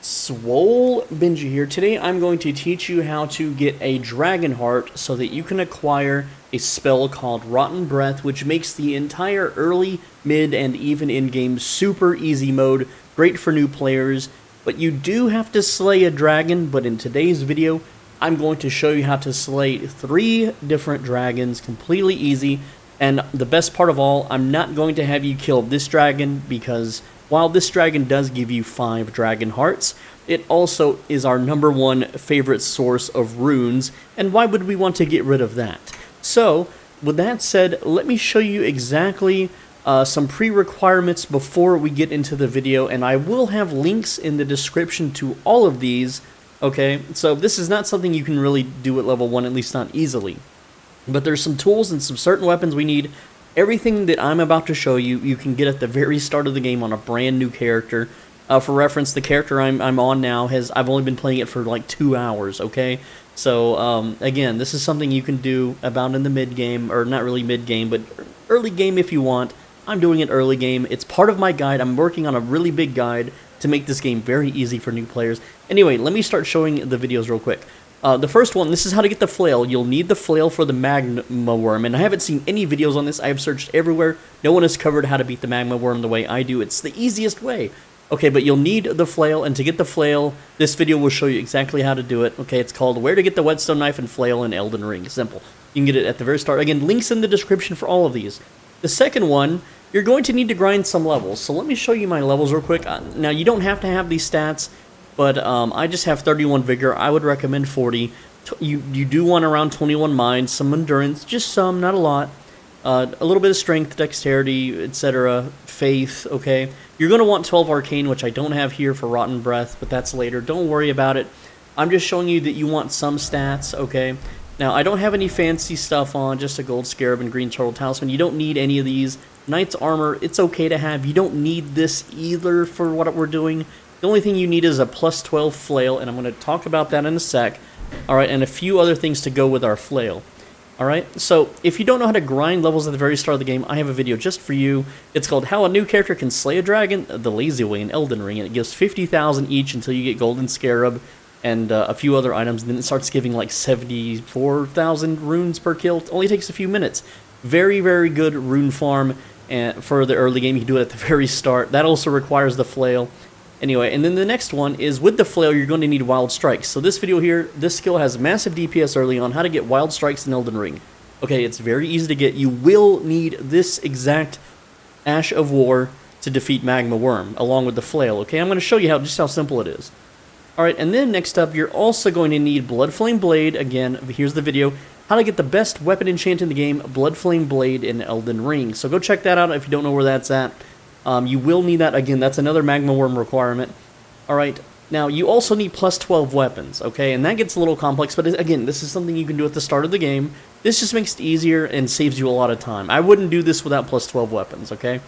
Swole Benji here. Today I'm going to teach you how to get a dragon heart so that you can acquire a spell called Rotten Breath, which makes the entire early, mid, and even in-game super easy mode great for new players. But you do have to slay a dragon, but in today's video I'm going to show you how to slay 3 different dragons completely easy. And the best part of all, I'm not going to have you kill this dragon because while this dragon does give you 5 dragon hearts, it also is our #1 favorite source of runes, and why would we want to get rid of that? So, with that said, let me show you exactly some pre-requirements before we get into the video, and I will have links in the description to all of these, okay? So this is not something you can really do at level 1, at least not easily. But there's some tools and some certain weapons we need. Everything that I'm about to show you, you can get at the very start of the game on a brand new character. For reference, the character I'm on now I've only been playing it for like 2 hours, okay? So, again, this is something you can do about in the mid-game, or not really mid-game, but early game if you want. I'm doing it early game. It's part of my guide. I'm working on a really big guide to make this game very easy for new players. Anyway, let me start showing the videos real quick. The first one, this is how to get the flail. You'll need the flail for the Magma Worm, and I haven't seen any videos on this. I have searched everywhere. No one has covered how to beat the Magma Worm the way I do. It's the easiest way. Okay, but you'll need the flail, and to get the flail, this video will show you exactly how to do it. Okay, it's called Where to Get the Whetstone Knife and Flail in Elden Ring. Simple. You can get it at the very start. Again, links in the description for all of these. The second one, you're going to need to grind some levels. So let me show you my levels real quick. Now, you don't have to have these stats, but I just have 31 vigor. I would recommend 40. You do want around 21 mind, some endurance, just some, not a lot. A little bit of strength, dexterity, etc. Faith, okay? You're going to want 12 arcane, which I don't have here for Rotten Breath, but that's later. Don't worry about it. I'm just showing you that you want some stats, okay? Now, I don't have any fancy stuff on, just a gold scarab and green turtle talisman. You don't need any of these. Knight's armor, it's okay to have. You don't need this either for what we're doing. The only thing you need is a plus 12 flail, and I'm going to talk about that in a sec. Alright, and a few other things to go with our flail. Alright, so if you don't know how to grind levels at the very start of the game, I have a video just for you. It's called How a New Character Can Slay a Dragon the Lazy Way in Elden Ring, and it gives 50,000 each until you get Golden Scarab and a few other items, and then it starts giving like 74,000 runes per kill. It only takes a few minutes. Very, very good rune farm for the early game. You can do it at the very start. That also requires the flail. Anyway, and then the next one is with the flail, you're going to need wild strikes. So this video here, this skill has massive DPS early on, how to get wild strikes in Elden Ring. Okay, it's very easy to get. You will need this exact Ash of War to defeat Magma Worm, along with the flail, okay? I'm going to show you just how simple it is. Alright, and then next up, you're also going to need bloodflame blade. Again, here's the video. How to get the best weapon enchant in the game, bloodflame blade in Elden Ring. So go check that out if you don't know where that's at. You will need that. Again, that's another Magma Worm requirement. Alright, now you also need plus 12 weapons, okay? And that gets a little complex, but again, this is something you can do at the start of the game. This just makes it easier and saves you a lot of time. I wouldn't do this without plus 12 weapons, okay?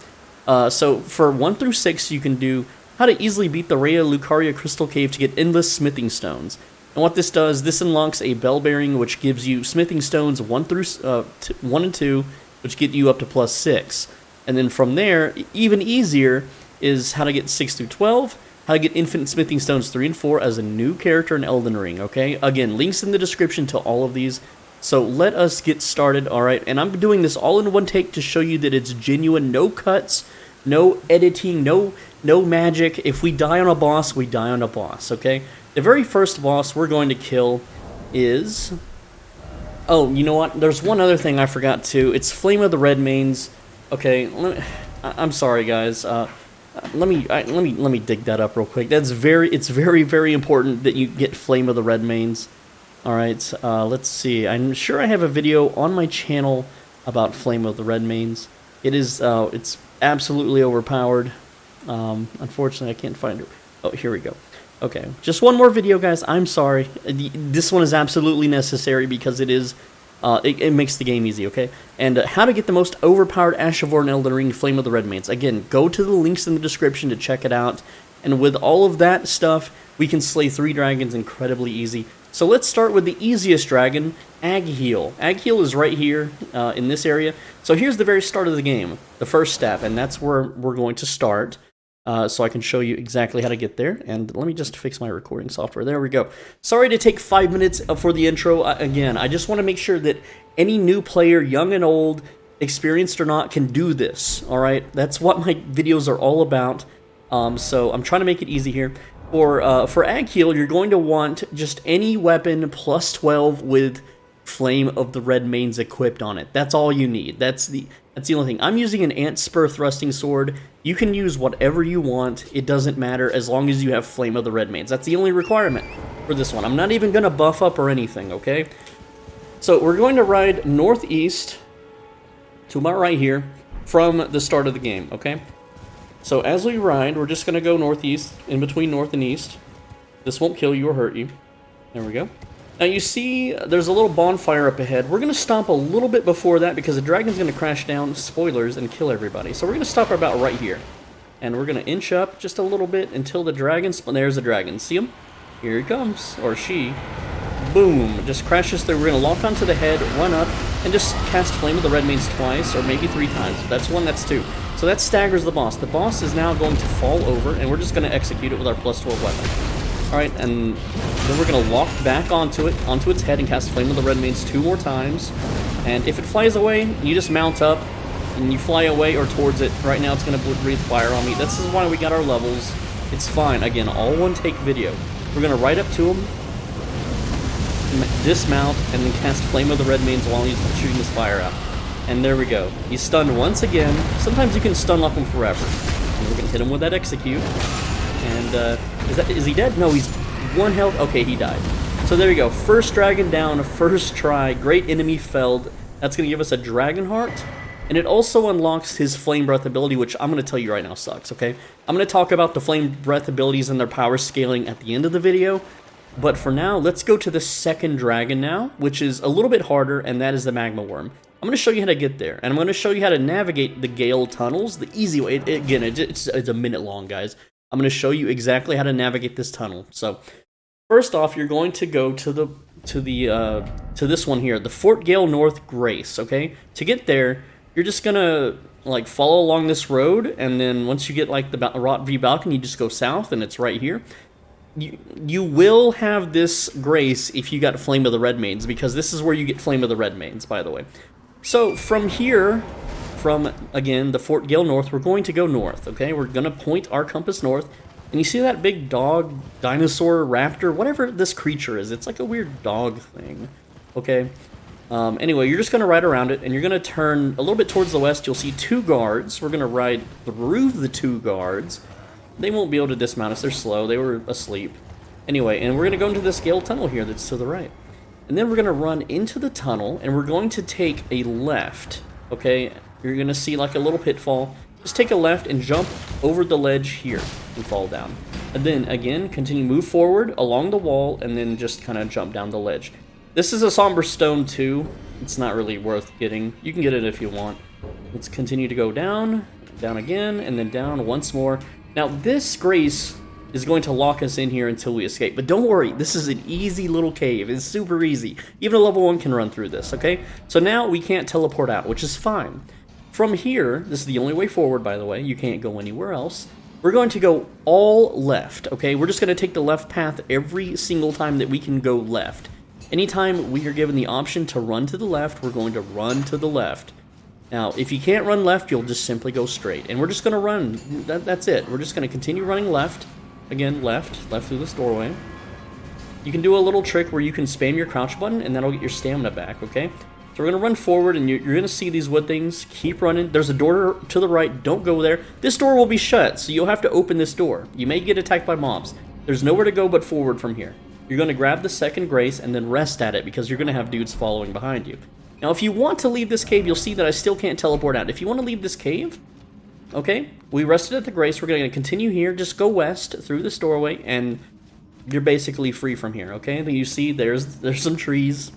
So for 1 through 6, you can do how to easily beat the Rhea Lucaria Crystal Cave to get endless smithing stones. And what this does, this unlocks a bell bearing, which gives you smithing stones 1 and 2, which get you up to plus 6. And then from there, even easier is how to get 6 through 12, how to get infinite smithing stones 3 and 4 as a new character in Elden Ring, okay? Again, links in the description to all of these. So let us get started, alright? And I'm doing this all in one take to show you that it's genuine, no cuts, no editing, no magic. If we die on a boss, we die on a boss, okay? The very first boss we're going to kill is... Oh, you know what? There's one other thing I forgot too. It's Flame of the Redmanes. Okay, I'm sorry, guys. Let me dig that up real quick. It's very important that you get Flame of the Redmanes. All right, let's see. I'm sure I have a video on my channel about Flame of the Redmanes. It's absolutely overpowered. Unfortunately, I can't find it. Oh, here we go. Okay, just one more video, guys. I'm sorry. This one is absolutely necessary because it is. It makes the game easy, okay? And how to get the most overpowered Ash of War in Elden Ring, Flame of the Redmanes. Again, go to the links in the description to check it out. And with all of that stuff, we can slay 3 dragons incredibly easy. So let's start with the easiest dragon, Agheel. Agheel is right here in this area. So here's the very start of the game, the first step, and that's where we're going to start. so I can show you exactly how to get there. And let me just fix my recording software. There we go. Sorry to take 5 minutes for the intro. Again, I just want to make sure that any new player, young and old, experienced or not, can do this. All right, that's what my videos are all about. So I'm trying to make it easy here. For ag heal, you're going to want just any weapon plus 12 with Flame of the Redmanes equipped on it. That's all you need. That's the only thing. I'm using an Ant Spur thrusting sword. You can use whatever you want. It doesn't matter as long as you have Flame of the Redmanes. That's the only requirement for this one. I'm not even going to buff up or anything, okay? So we're going to ride northeast to my right here from the start of the game, okay? So as we ride, we're just going to go northeast, in between north and east. This won't kill you or hurt you. There we go. Now you see there's a little bonfire up ahead. We're going to stop a little bit before that because the dragon's going to crash down, spoilers, and kill everybody. So we're going to stop about right here. And we're going to inch up just a little bit until the dragon... There's the dragon. See him? Here he comes. Or she. Boom. Just crashes through. We're going to lock onto the head, run up, and just cast Flame of the Redmanes twice, or maybe 3 times. That's 1, that's 2. So that staggers the boss. The boss is now going to fall over, and we're just going to execute it with our plus 12 weapon. Alright, and then we're going to lock back onto its head, and cast Flame of the Redmanes 2 more times. And if it flies away, you just mount up, and you fly away or towards it. Right now it's going to breathe fire on me. This is why we got our levels. It's fine. Again, all one take video. We're going to ride up to him, dismount, and then cast Flame of the Redmanes while he's shooting his fire out. And there we go. He's stunned once again. Sometimes you can stun lock him forever. And we're gonna hit him with that execute. And is he dead? No, he's 1 health. Okay, he died. So there we go. First dragon down, first try. Great enemy felled. That's gonna give us a dragon heart. And it also unlocks his flame breath ability, which I'm gonna tell you right now sucks, okay? I'm gonna talk about the flame breath abilities and their power scaling at the end of the video. But for now, let's go to the second dragon now, which is a little bit harder, and that is the Magma Worm. I'm going to show you how to get there, and I'm going to show you how to navigate the Gale tunnels the easy way. Again, it's a minute long, guys. I'm going to show you exactly how to navigate this tunnel. So, first off, you're going to go to this one here, the Fort Gale North Grace. Okay, to get there, you're just gonna like follow along this road, and then once you get like the Rot V balcony, you just go south, and it's right here. You will have this grace if you got Flame of the Redmanes, because this is where you get Flame of the Redmanes, by the way. So from here, from, again, the Fort Gale North, we're going to go north, okay? We're going to point our compass north, and you see that big dog, dinosaur, raptor, whatever this creature is. It's like a weird dog thing, okay? Anyway, you're just going to ride around it, and you're going to turn a little bit towards the west. You'll see 2 guards. We're going to ride through the 2 guards. They won't be able to dismount us. They're slow. They were asleep. Anyway, and we're going to go into this Gale tunnel here that's to the right. And then we're going to run into the tunnel, and we're going to take a left, okay? You're going to see like a little pitfall. Just take a left and jump over the ledge here and fall down. And then, again, continue move forward along the wall, and then just kind of jump down the ledge. This is a somber stone, too. It's not really worth getting. You can get it if you want. Let's continue to go down, down again, and then down once more. Now, this grace is going to lock us in here until we escape. But don't worry, this is an easy little cave. It's super easy. Even a level 1 can run through this, okay? So now we can't teleport out, which is fine. From here, this is the only way forward, by the way. You can't go anywhere else. We're going to go all left, okay? We're just going to take the left path every single time that we can go left. Anytime we are given the option to run to the left, we're going to run to the left. Now, if you can't run left, you'll just simply go straight. And we're just going to run. That's it. We're just going to continue running left. Again, left through this doorway. You can do a little trick where you can spam your crouch button, and that'll get your stamina back, okay? So we're going to run forward, and you're going to see these wood things. Keep running. There's a door to the right. Don't go there. This door will be shut, so you'll have to open this door. You may get attacked by mobs. There's nowhere to go but forward from here. You're going to grab the second grace and then rest at it, because you're going to have dudes following behind you. Now, if you want to leave this cave, you'll see that I still can't teleport out. If you want to leave this cave, okay, we rested at the grace. We're going to continue here. Just go west through this doorway, and you're basically free from here, okay? You see there's some trees.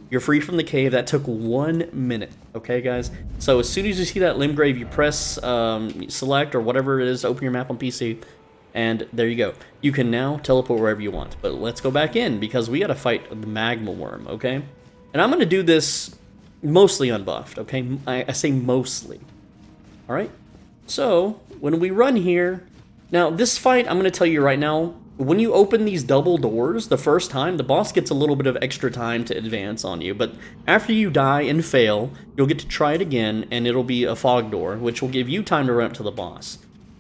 You're free from the cave. That took 1 minute, okay, guys? So as soon as you see that limb grave, you press select or whatever it is, open your map on PC, and there you go. You can now teleport wherever you want. But let's go back in, because we got to fight the Magma Worm, okay? And I'm going to do this mostly unbuffed, okay? I say mostly. All right? So, when we run here, Now, this fight, I'm going to tell you right now, when you open these double doors the first time, the boss gets a little bit of extra time to advance on you, but after you die and fail, you'll get to try it again, and it'll be a fog door, which will give you time to run up to the boss.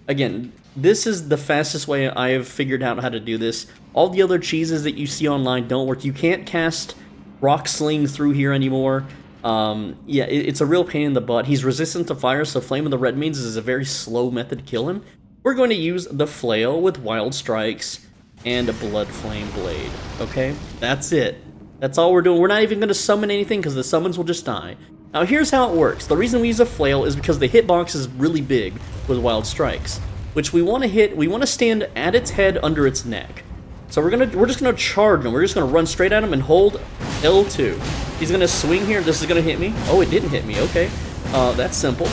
Again, this is the fastest way I have figured out how to do this. All the other cheeses that you see online don't work. You can't cast Rock Sling through here anymore. Yeah, it's a real pain in the butt. He's resistant to fire, so Flame of the Redmanes is a very slow method to kill him. We're going to use the Flail with Wild Strikes and a bloodflame blade, okay? That's it. That's all we're doing. We're not even going to summon anything because the summons will just die. Now here's how it works. The reason we use a Flail is because the hitbox is really big with Wild Strikes, which we want to hit. We want to stand at its head under its neck. So we're just gonna charge him. We're just gonna run straight at him and hold L2. He's gonna swing here. This is gonna hit me. Oh, it didn't hit me. Okay, that's simple.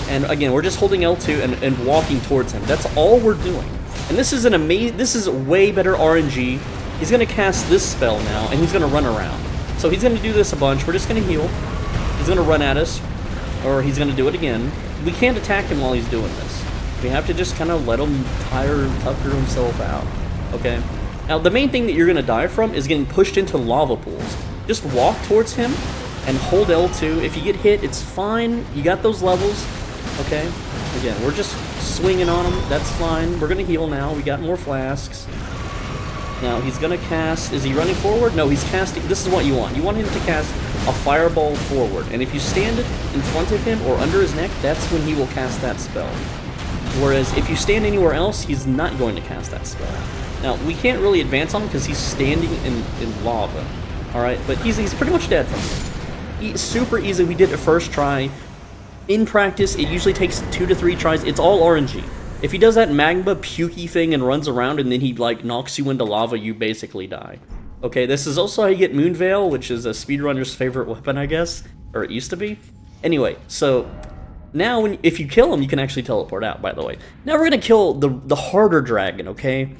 And again, we're just holding L2 and walking towards him. That's all we're doing. And this is This is way better RNG. He's gonna cast this spell now, and he's gonna run around. So he's gonna do this a bunch. We're just gonna heal. He's gonna run at us, or he's gonna do it again. We can't attack him while he's doing this. We have to just kind of let him tucker himself out. Okay. Now the main thing that you're gonna die from is getting pushed into lava pools. Just walk towards him and hold L2. If you get hit, it's fine. You got those levels. Okay. Again, we're just swinging on him. That's fine. We're gonna heal now. We got more flasks. Now he's gonna cast. Is he running forward? No, he's casting. This is what you want. You want him to cast a fireball forward. And if you stand in front of him or under his neck, that's when he will cast that spell. Whereas if you stand anywhere else, he's not going to cast that spell. Now, we can't really advance on him because he's standing in lava. Alright, but he's pretty much dead from it. Super easy. We did it first try. In practice, it usually takes 2 to 3 tries. It's all RNG. If he does that magma pukey thing and runs around and then he like knocks you into lava, you basically die. Okay, this is also how you get Moonveil, which is a speedrunner's favorite weapon, I guess. Or it used to be. Anyway, so now if you kill him, you can actually teleport out, by the way. Now we're going to kill the harder dragon, okay?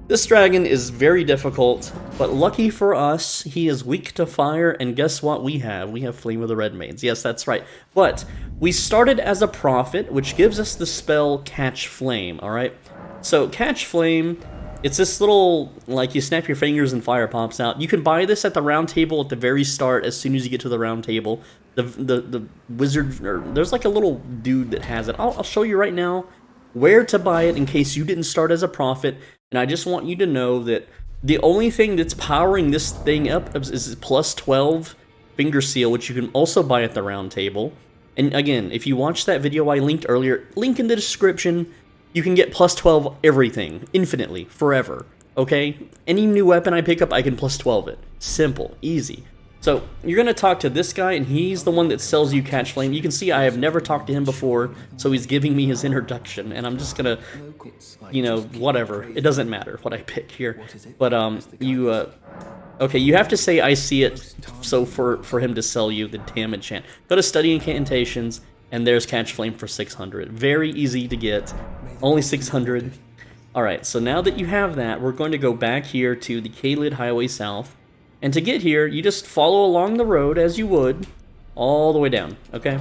This dragon is very difficult, but lucky for us, he is weak to fire, and guess what we have? We have Flame of the Redmanes. Yes, that's right. But we started as a prophet, which gives us the spell Catch Flame, alright? So Catch Flame, it's this little, like, you snap your fingers and fire pops out. You can buy this at the round table at the very start as soon as you get to the round table. The wizard, or there's like a little dude that has it. I'll show you right now where to buy it in case you didn't start as a prophet. And I just want you to know that the only thing that's powering this thing up is plus 12 Finger Seal, which you can also buy at the round table. And again, if you watched that video I linked earlier, link in the description, you can get plus 12 everything, infinitely, forever, okay? Any new weapon I pick up, I can plus 12 it. Simple, easy. So, you're going to talk to this guy, and he's the one that sells you Catch Flame. You can see I have never talked to him before, so he's giving me his introduction, and I'm just going to, you know, whatever. It doesn't matter what I pick here. But, okay, you have to say I see it, so for him to sell you the damage chant. Go to Study Incantations, and there's Catch Flame for 600. Very easy to get. Only 600. Alright, so now that you have that, we're going to go back here to the Kaled Highway South. And to get here, you just follow along the road as you would, all the way down, okay?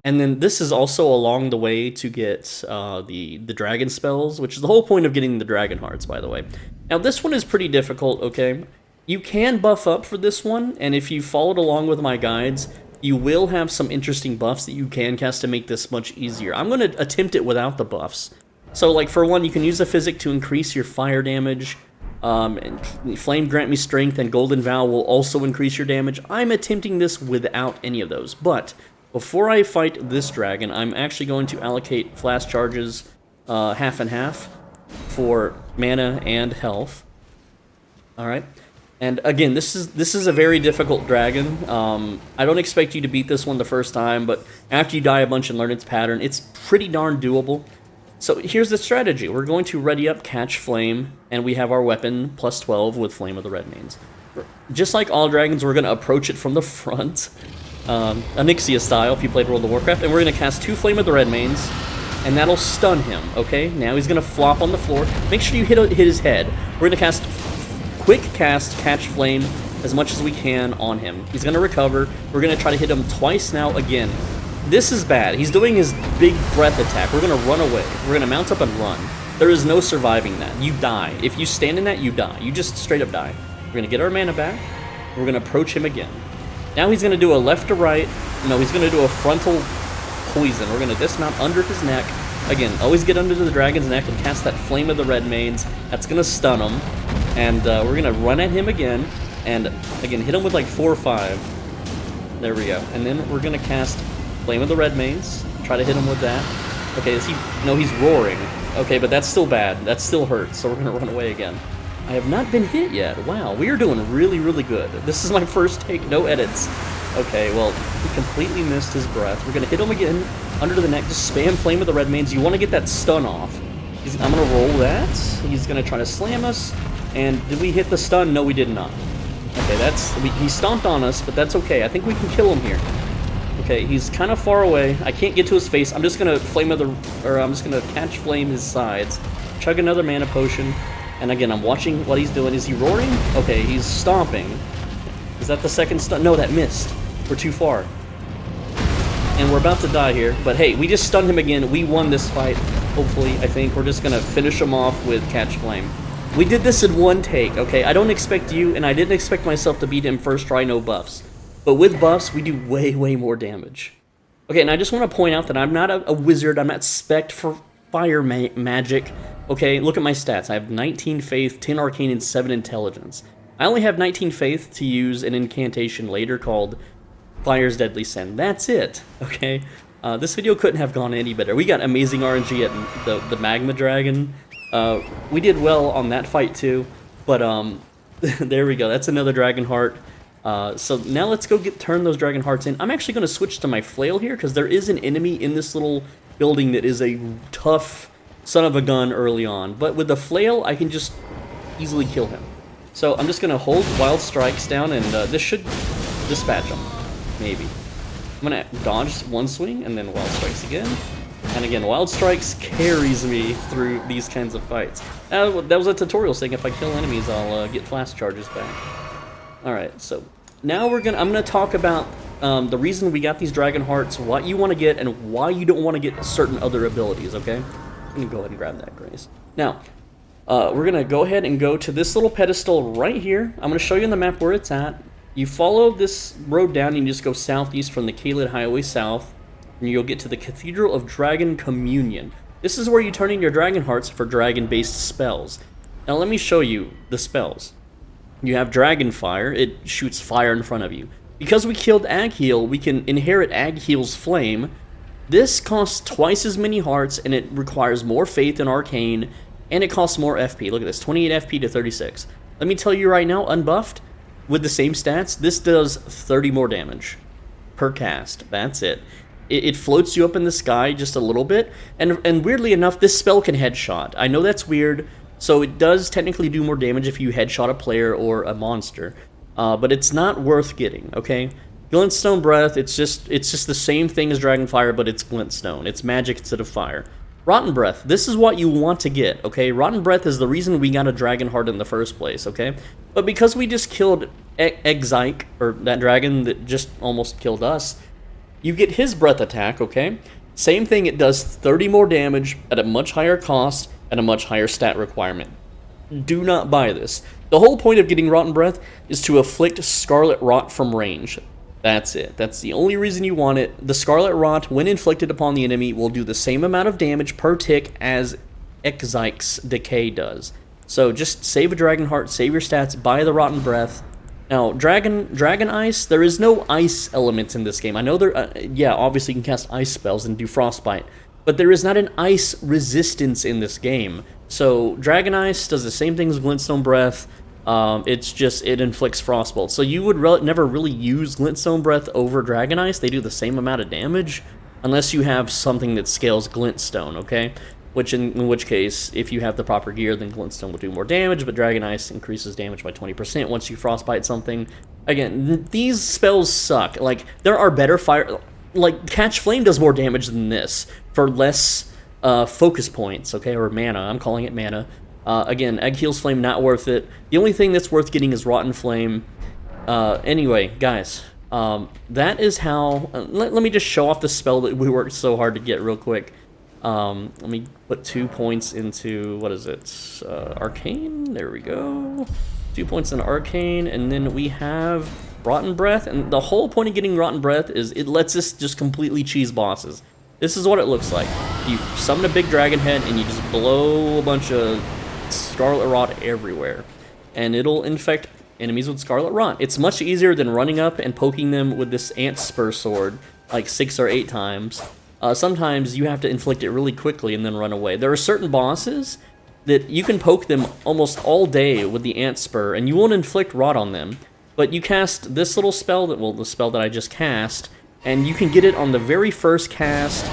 And then this is also along the way to get the dragon spells, which is the whole point of getting the dragon hearts, by the way. Now this one is pretty difficult, okay? You can buff up for this one, and if you followed along with my guides, you will have some interesting buffs that you can cast to make this much easier. I'm going to attempt it without the buffs. So, like, for one, you can use a physic to increase your fire damage. And Flame Grant Me Strength and Golden Vow will also increase your damage. I'm attempting this without any of those, but before I fight this dragon, I'm actually going to allocate flash charges half and half for mana and health. Alright, and again, this is a very difficult dragon. I don't expect you to beat this one the first time, but after you die a bunch and learn its pattern, it's pretty darn doable. So here's the strategy. We're going to ready up Catch Flame, and we have our weapon plus 12 with Flame of the Redmanes. Just like all dragons, we're going to approach it from the front, Onyxia style if you played World of Warcraft, and we're going to cast 2 Flame of the Redmanes, and that'll stun him, okay? Now he's going to flop on the floor. Make sure you hit his head. We're going to cast quick cast Catch Flame as much as we can on him. He's going to recover. We're going to try to hit him twice now again. This is bad. He's doing his big breath attack. We're gonna run away. We're gonna mount up and run. There is no surviving that. You die. If you stand in that, you die. You just straight up die. We're gonna get our mana back. We're gonna approach him again. Now he's gonna do a left to right. No, he's gonna do a frontal poison. We're gonna dismount under his neck. Again, always get under the dragon's neck and cast that Flame of the Redmanes. That's gonna stun him. And we're gonna run at him again. And again, hit him with like 4 or 5. There we go. And then we're gonna cast Flame of the Redmanes. Try to hit him with that. Okay, is he... No, he's roaring. Okay, but that's still bad. That still hurts, so we're gonna run away again. I have not been hit yet. Wow, we are doing really, really good. This is my first take, no edits. Okay, well, he completely missed his breath. We're gonna hit him again, under the neck, just spam Flame of the Redmanes. You wanna get that stun off. I'm gonna roll that. He's gonna try to slam us. And did we hit the stun? No, we did not. Okay, he stomped on us, but that's okay. I think we can kill him here. Okay, he's kind of far away. I can't get to his face. I'm just gonna I'm just gonna catch flame his sides. Chug another mana potion. And again, I'm watching what he's doing. Is he roaring? Okay, he's stomping. Is that the second stun? No, that missed. We're too far. And we're about to die here. But hey, we just stunned him again. We won this fight, hopefully, I think. We're just gonna finish him off with Catch Flame. We did this in one take, okay? I don't expect you, and I didn't expect myself to beat him first try, no buffs. But with buffs, we do way, way more damage. Okay, and I just want to point out that I'm not a wizard. I'm not spec'd for fire magic. Okay, look at my stats. I have 19 faith, 10 arcane, and 7 intelligence. I only have 19 faith to use an incantation later called Fire's Deadly Sin. That's it, okay? This video couldn't have gone any better. We got amazing RNG at the Magma Dragon. We did well on that fight too, but there we go. That's another Dragon Heart. So now let's go turn those Dragon Hearts in. I'm actually going to switch to my flail here because there is an enemy in this little building that is a tough son of a gun early on. But with the flail, I can just easily kill him. So I'm just going to hold Wild Strikes down, and this should dispatch him. Maybe. I'm going to dodge one swing, and then Wild Strikes again. And again, Wild Strikes carries me through these kinds of fights. That was a tutorial saying if I kill enemies, I'll get flash charges back. Alright, so now I'm gonna talk about the reason we got these Dragon Hearts, what you want to get, and why you don't want to get certain other abilities, okay? I'm gonna go ahead and grab that, Grace. Now, we're gonna go ahead and go to this little pedestal right here. I'm gonna show you on the map where it's at. You follow this road down, and you just go southeast from the Caelid Highway south, and you'll get to the Cathedral of Dragon Communion. This is where you turn in your Dragon Hearts for dragon-based spells. Now let me show you the spells. You have Dragon Fire. It shoots fire in front of you. Because we killed Agheal, we can inherit Agheal's Flame. This costs twice as many hearts, and it requires more faith in Arcane, and it costs more FP. Look at this, 28 FP to 36. Let me tell you right now, unbuffed, with the same stats, this does 30 more damage per cast. That's it. It floats you up in the sky just a little bit, and weirdly enough, this spell can headshot. I know that's weird, so it does technically do more damage if you headshot a player or a monster, but it's not worth getting, okay? Glintstone Breath, it's just the same thing as Dragon Fire, but it's Glintstone. It's magic instead of fire. Rotten Breath, this is what you want to get, okay? Rotten Breath is the reason we got a Dragon Heart in the first place, okay? But because we just killed Exike, or that dragon that just almost killed us, you get his breath attack, okay? Same thing, it does 30 more damage at a much higher cost and a much higher stat requirement. Do not buy this. The whole point of getting Rotten Breath is to afflict Scarlet Rot from range. That's it. That's the only reason you want it. The Scarlet Rot, when inflicted upon the enemy, will do the same amount of damage per tick as Exike's Decay does. So just save a Dragon Heart, save your stats, buy the Rotten Breath. Now, Dragon Ice, there is no ice elements in this game. I know there, yeah, obviously you can cast ice spells and do Frostbite, but there is not an ice resistance in this game. So, Dragon Ice does the same thing as Glintstone Breath, it's just, it inflicts Frostbolt. So you would never really use Glintstone Breath over Dragon Ice, they do the same amount of damage, unless you have something that scales Glintstone, okay? In which case, if you have the proper gear, then Glintstone will do more damage, but Dragon Ice increases damage by 20% once you Frostbite something. Again, these spells suck. Like, there are better fire... Like, Catch Flame does more damage than this, for less focus points, okay, or mana. I'm calling it mana. Again, Agheal's Flame, not worth it. The only thing that's worth getting is Rotten Flame. Anyway, guys, That is how... let me just show off the spell that we worked so hard to get real quick. Let me put 2 points into... what is it? Arcane? There we go. 2 points in Arcane, and then we have Rotten Breath. And the whole point of getting Rotten Breath is it lets us just completely cheese bosses. This is what it looks like. You summon a big dragon head, and you just blow a bunch of Scarlet Rot everywhere. And it'll infect enemies with Scarlet Rot. It's much easier than running up and poking them with this Ant Spur sword like 6 or 8 times. Sometimes you have to inflict it really quickly and then run away. There are certain bosses that you can poke them almost all day with the Ant Spur, and you won't inflict rot on them. But you cast this little spell, the spell that I just cast, and you can get it on the very first cast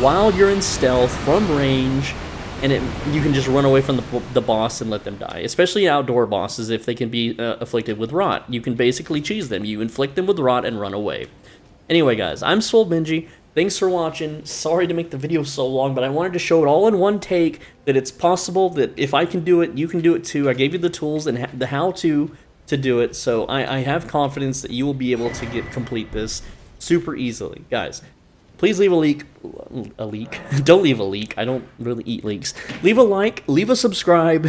while you're in stealth from range, and you can just run away from the boss and let them die. Especially outdoor bosses, if they can be afflicted with rot. You can basically cheese them. You inflict them with rot and run away. Anyway, guys, I'm Swole Benji. Thanks for watching. Sorry to make the video so long, but I wanted to show it all in one take, that it's possible that if I can do it, you can do it too. I gave you the tools and the how-to do it, so I have confidence that you will be able to complete this super easily. Guys, please leave a leak. Don't leave a leak. I don't really eat leaks. Leave a like, leave a subscribe.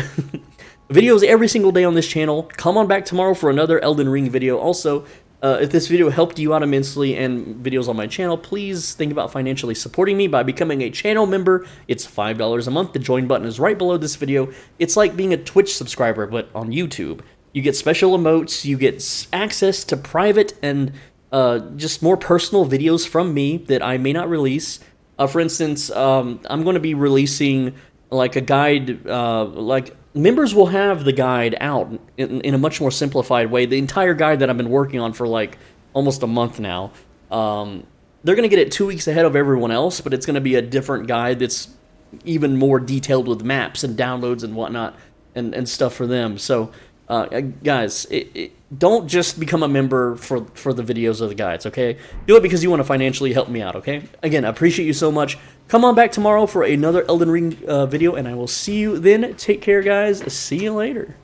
Videos every single day on this channel. Come on back tomorrow for another Elden Ring video. Also, if this video helped you out immensely and videos on my channel, please think about financially supporting me by becoming a channel member. It's $5 a month. The join button is right below this video. It's like being a Twitch subscriber, but on YouTube. You get special emotes, you get access to private and just more personal videos from me that I may not release. For instance, I'm going to be releasing like a guide, like members will have the guide out in a much more simplified way. The entire guide that I've been working on for like almost a month now. They're going to get it 2 weeks ahead of everyone else, but it's going to be a different guide that's even more detailed with maps and downloads and whatnot and stuff for them. So, guys, don't just become a member for the videos or the guides, okay? Do it because you want to financially help me out, okay? Again, I appreciate you so much. Come on back tomorrow for another Elden Ring video, and I will see you then. Take care, guys. See you later.